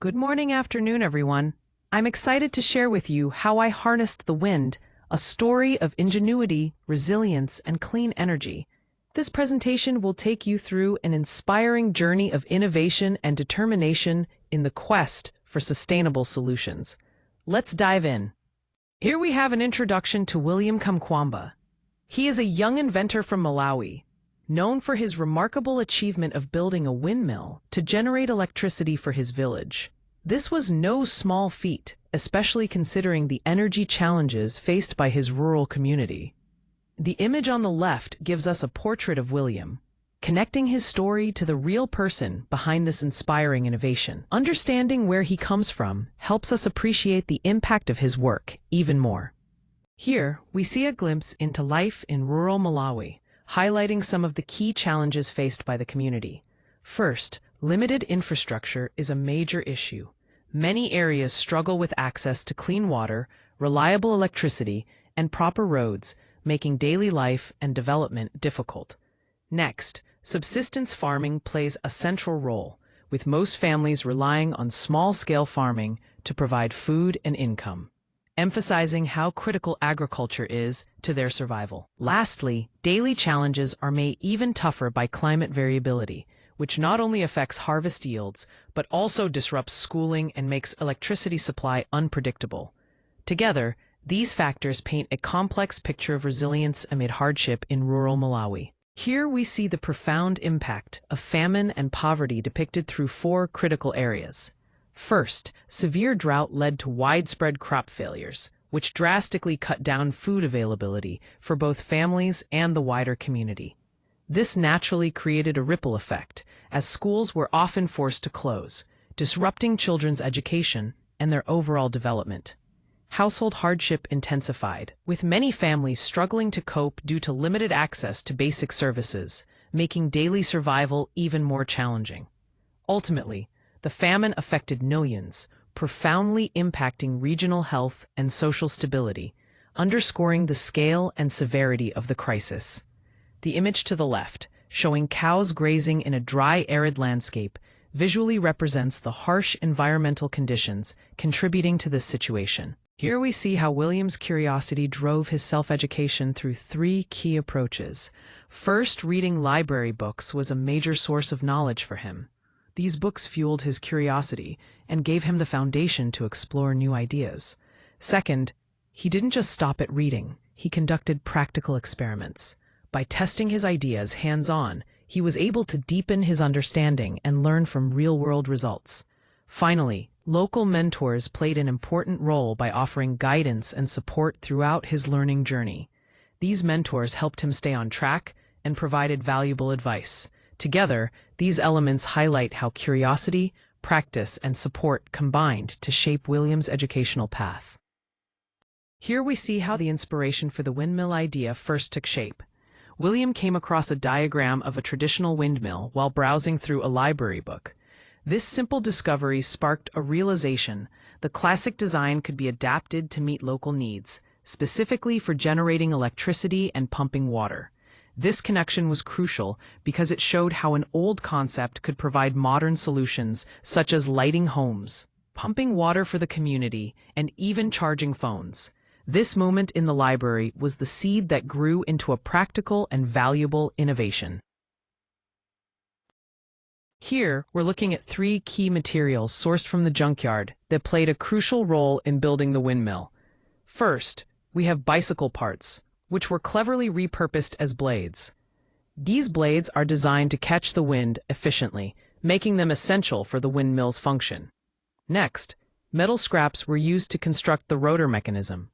Good morning, afternoon, everyone. I'm excited to share with you how I harnessed the wind, a story of ingenuity, resilience, and clean energy. This presentation will take you through an inspiring journey of innovation and determination in the quest for sustainable solutions. Let's dive in. Here we have an introduction to William Kamkwamba. He is a young inventor from Malawi, known for his remarkable achievement of building a windmill to generate electricity for his village. This was no small feat, especially considering the energy challenges faced by his rural community. The image on the left gives us a portrait of William, connecting his story to the real person behind this inspiring innovation. Understanding where he comes from helps us appreciate the impact of his work even more. Here, we see a glimpse into life in rural Malawi, highlighting some of the key challenges faced by the community. First, limited infrastructure is a major issue. Many areas struggle with access to clean water, reliable electricity, and proper roads, making daily life and development difficult. Next, subsistence farming plays a central role, with most families relying on small-scale farming to provide food and income, emphasizing how critical agriculture is to their survival. Lastly, daily challenges are made even tougher by climate variability, which not only affects harvest yields, but also disrupts schooling and makes electricity supply unpredictable. Together, these factors paint a complex picture of resilience amid hardship in rural Malawi. Here we see the profound impact of famine and poverty depicted through four critical areas. First, severe drought led to widespread crop failures, which drastically cut down food availability for both families and the wider community. This naturally created a ripple effect, as schools were often forced to close, disrupting children's education and their overall development. Household hardship intensified, with many families struggling to cope due to limited access to basic services, making daily survival even more challenging. Ultimately, the famine affected millions, profoundly impacting regional health and social stability, underscoring the scale and severity of the crisis. The image to the left, showing cows grazing in a dry, arid landscape, visually represents the harsh environmental conditions contributing to this situation. Here we see how William's curiosity drove his self-education through three key approaches. First, reading library books was a major source of knowledge for him. These books fueled his curiosity and gave him the foundation to explore new ideas. Second, he didn't just stop at reading, he conducted practical experiments. By testing his ideas hands-on, he was able to deepen his understanding and learn from real-world results. Finally, local mentors played an important role by offering guidance and support throughout his learning journey. These mentors helped him stay on track and provided valuable advice. Together, these elements highlight how curiosity, practice, and support combined to shape William's educational path. Here we see how the inspiration for the windmill idea first took shape. William came across a diagram of a traditional windmill while browsing through a library book. This simple discovery sparked a realization: the classic design could be adapted to meet local needs, specifically for generating electricity and pumping water. This connection was crucial because it showed how an old concept could provide modern solutions such as lighting homes, pumping water for the community, and even charging phones. This moment in the library was the seed that grew into a practical and valuable innovation. Here, we're looking at three key materials sourced from the junkyard that played a crucial role in building the windmill. First, we have bicycle parts, which were cleverly repurposed as blades. These blades are designed to catch the wind efficiently, making them essential for the windmill's function. Next, metal scraps were used to construct the rotor mechanism.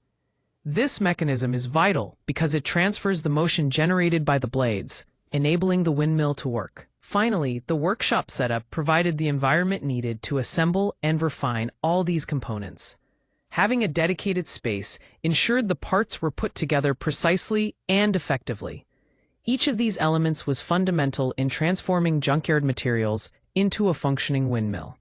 This mechanism is vital because it transfers the motion generated by the blades, enabling the windmill to work. Finally, the workshop setup provided the environment needed to assemble and refine all these components. Having a dedicated space ensured the parts were put together precisely and effectively. Each of these elements was fundamental in transforming junkyard materials into a functioning windmill.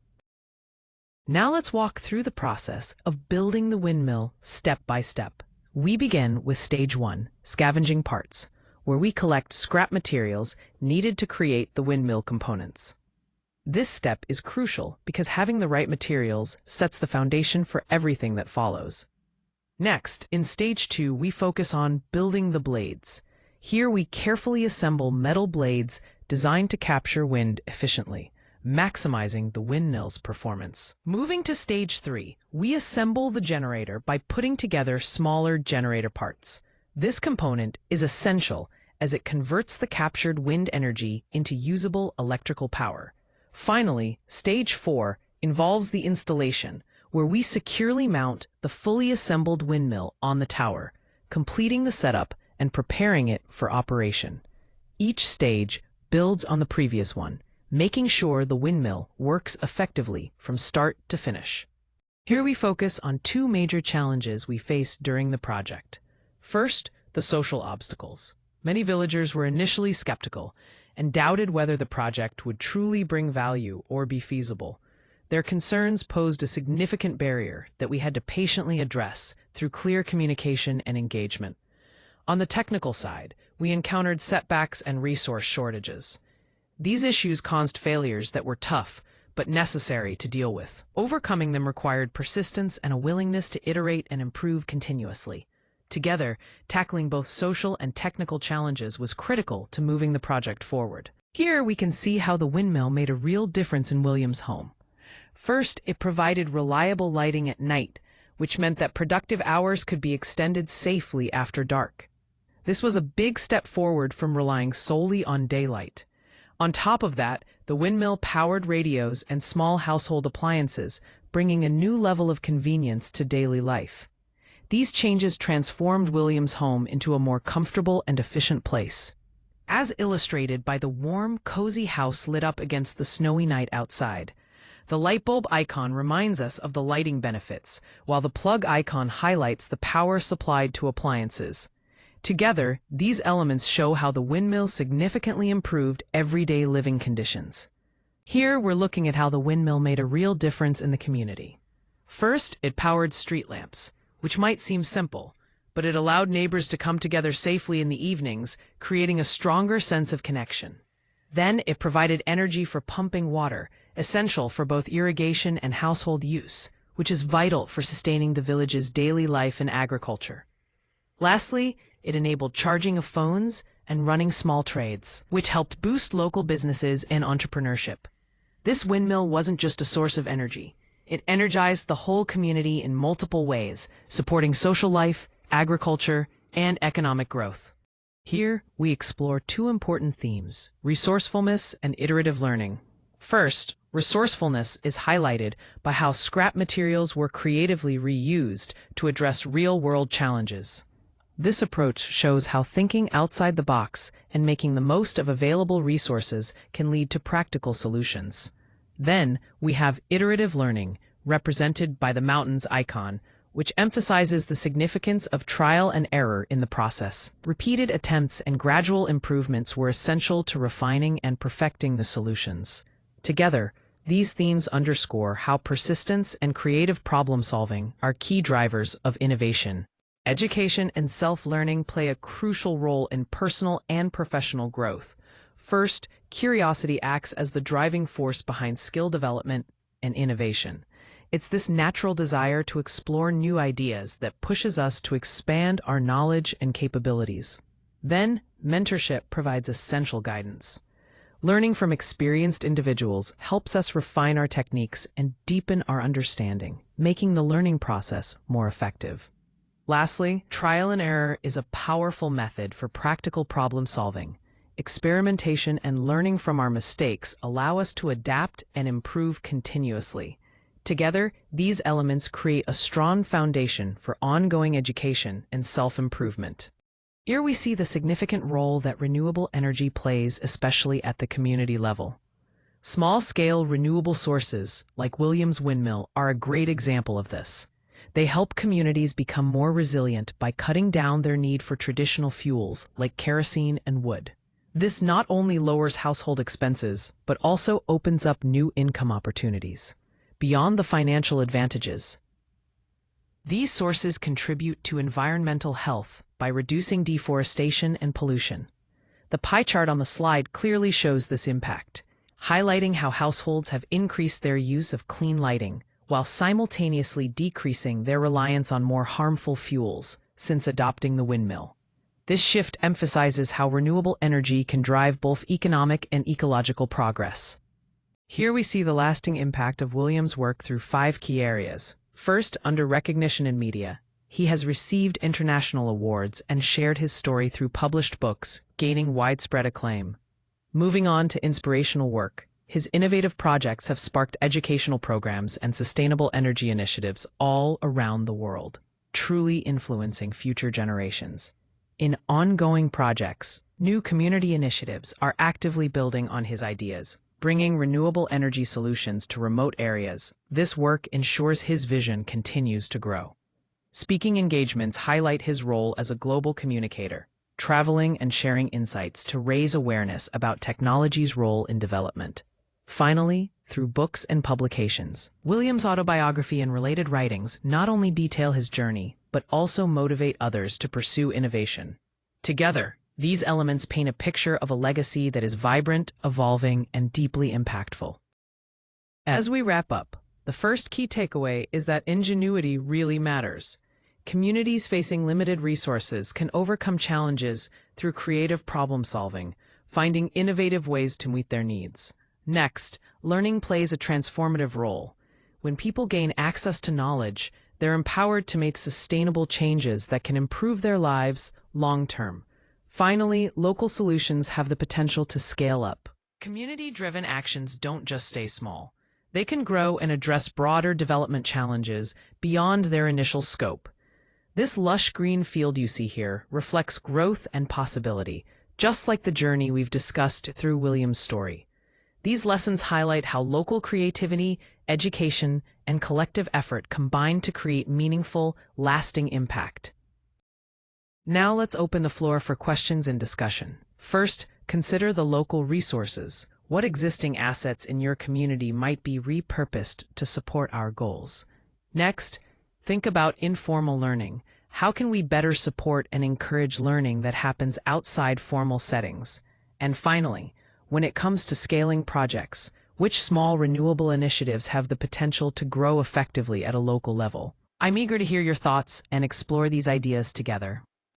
Now let's walk through the process of building the windmill step by step. We begin with stage 1, scavenging parts, where we collect scrap materials needed to create the windmill components. This step is crucial because having the right materials sets the foundation for everything that follows. Next, in stage 2, we focus on building the blades. Here we carefully assemble metal blades designed to capture wind efficiently, maximizing the windmill's performance. Moving to stage 3, we assemble the generator by putting together smaller generator parts. This component is essential as it converts the captured wind energy into usable electrical power. Finally, stage 4 involves the installation, where we securely mount the fully assembled windmill on the tower, completing the setup and preparing it for operation. Each stage builds on the previous one, making sure the windmill works effectively from start to finish. Here we focus on 2 major challenges we faced during the project. First, the social obstacles. Many villagers were initially skeptical and doubted whether the project would truly bring value or be feasible. Their concerns posed a significant barrier that we had to patiently address through clear communication and engagement. On the technical side, we encountered setbacks and resource shortages. These issues caused failures that were tough but necessary to deal with. Overcoming them required persistence and a willingness to iterate and improve continuously. Together, tackling both social and technical challenges was critical to moving the project forward. Here we can see how the windmill made a real difference in William's home. First, it provided reliable lighting at night, which meant that productive hours could be extended safely after dark. This was a big step forward from relying solely on daylight. On top of that, the windmill powered radios and small household appliances, bringing a new level of convenience to daily life. These changes transformed William's home into a more comfortable and efficient place. As illustrated by the warm, cozy house lit up against the snowy night outside. The light bulb icon reminds us of the lighting benefits, while the plug icon highlights the power supplied to appliances. Together, these elements show how the windmill significantly improved everyday living conditions. Here, we're looking at how the windmill made a real difference in the community. First, it powered street lamps, which might seem simple, but it allowed neighbors to come together safely in the evenings, creating a stronger sense of connection. Then, it provided energy for pumping water, essential for both irrigation and household use, which is vital for sustaining the village's daily life and agriculture. Lastly, it enabled charging of phones and running small trades, which helped boost local businesses and entrepreneurship. This windmill wasn't just a source of energy. It energized the whole community in multiple ways, supporting social life, agriculture, and economic growth. Here, we explore 2 important themes: resourcefulness and iterative learning. First, resourcefulness is highlighted by how scrap materials were creatively reused to address real-world challenges. This approach shows how thinking outside the box and making the most of available resources can lead to practical solutions. Then, we have iterative learning, represented by the mountains icon, which emphasizes the significance of trial and error in the process. Repeated attempts and gradual improvements were essential to refining and perfecting the solutions. Together, these themes underscore how persistence and creative problem-solving are key drivers of innovation. Education and self-learning play a crucial role in personal and professional growth. First, curiosity acts as the driving force behind skill development and innovation. It's this natural desire to explore new ideas that pushes us to expand our knowledge and capabilities. Then, mentorship provides essential guidance. Learning from experienced individuals helps us refine our techniques and deepen our understanding, making the learning process more effective. Lastly, trial and error is a powerful method for practical problem solving. Experimentation and learning from our mistakes allow us to adapt and improve continuously. Together, these elements create a strong foundation for ongoing education and self-improvement. Here we see the significant role that renewable energy plays, especially at the community level. Small-scale renewable sources, like Williams Windmill, are a great example of this. They help communities become more resilient by cutting down their need for traditional fuels like kerosene and wood. This not only lowers household expenses, but also opens up new income opportunities. Beyond the financial advantages, these sources contribute to environmental health by reducing deforestation and pollution. The pie chart on the slide clearly shows this impact. highlighting how households have increased their use of clean lighting, while simultaneously decreasing their reliance on more harmful fuels since adopting the windmill. This shift emphasizes how renewable energy can drive both economic and ecological progress. Here we see the lasting impact of Williams' work through 5 key areas. First, under recognition in media, he has received international awards and shared his story through published books, gaining widespread acclaim. Moving on to inspirational work, his innovative projects have sparked educational programs and sustainable energy initiatives all around the world, truly influencing future generations. In ongoing projects, new community initiatives are actively building on his ideas, bringing renewable energy solutions to remote areas. This work ensures his vision continues to grow. Speaking engagements highlight his role as a global communicator, traveling and sharing insights to raise awareness about technology's role in development. Finally, through books and publications, Williams' autobiography and related writings not only detail his journey, but also motivate others to pursue innovation. Together, these elements paint a picture of a legacy that is vibrant, evolving, and deeply impactful. As we wrap up, the first key takeaway is that ingenuity really matters. Communities facing limited resources can overcome challenges through creative problem-solving, finding innovative ways to meet their needs. Next, learning plays a transformative role. When people gain access to knowledge, they're empowered to make sustainable changes that can improve their lives long-term. Finally, local solutions have the potential to scale up. Community-driven actions don't just stay small. They can grow and address broader development challenges beyond their initial scope. This lush green field you see here reflects growth and possibility, just like the journey we've discussed through Williams' story. These lessons highlight how local creativity, education, and collective effort combine to create meaningful, lasting impact. Now let's open the floor for questions and discussion. First, consider the local resources. What existing assets in your community might be repurposed to support our goals? Next, think about informal learning. How can we better support and encourage learning that happens outside formal settings? And finally, when it comes to scaling projects, which small renewable initiatives have the potential to grow effectively at a local level? I'm eager to hear your thoughts and explore these ideas together.